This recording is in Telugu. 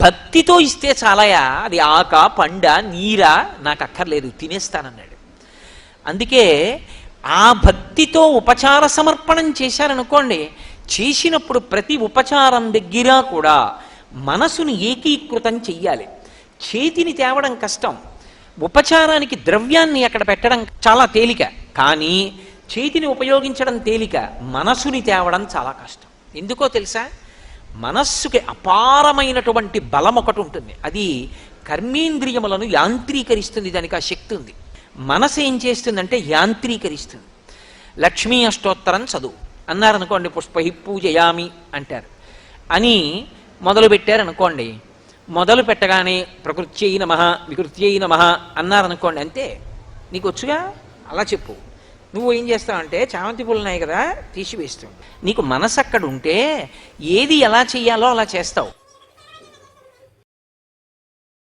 భక్తితో ఇస్తే చాలయా, అది ఆక పండ నీరా నాకు అక్కర్లేదు, తినేస్తానన్నాడు. అందుకే ఆ భక్తితో ఉపచార సమర్పణం చేశారనుకోండి, చేసినప్పుడు ప్రతి ఉపచారం దగ్గర కూడా మనసుని ఏకీకృతం చెయ్యాలి. చేతిని తేవడం కష్టం, ఉపచారానికి ద్రవ్యాన్ని అక్కడ పెట్టడం చాలా తేలిక, కానీ చేతిని ఉపయోగించడం తేలిక, మనసుని తేవడం చాలా కష్టం. ఎందుకో తెలుసా? మనస్సుకి అపారమైనటువంటి బలం ఒకటి ఉంటుంది, అది కర్మేంద్రియములను యాంత్రీకరిస్తుంది, దానికి ఆ శక్తి ఉంది. మనసు ఏం చేస్తుందంటే యాంత్రీకరిస్తుంది. లక్ష్మీ అష్టోత్తరం చదువు అన్నారనుకోండి, పుష్పహి పూజయామి అంటారు అని మొదలుపెట్టారనుకోండి, మొదలు పెట్టగానే ప్రకృత్యై నమః వికృత్యై నమః అన్నారనుకోండి, అంతే. నీకు వచ్చుగా, అలా చెప్పు. నువ్వు ఏం చేస్తావంటే చామంతి పూలు ఉన్నాయి కదా, తీసివేస్తావు. నీకు మనసు అక్కడ ఉంటే ఏది ఎలా చెయ్యాలో అలా చేస్తావు.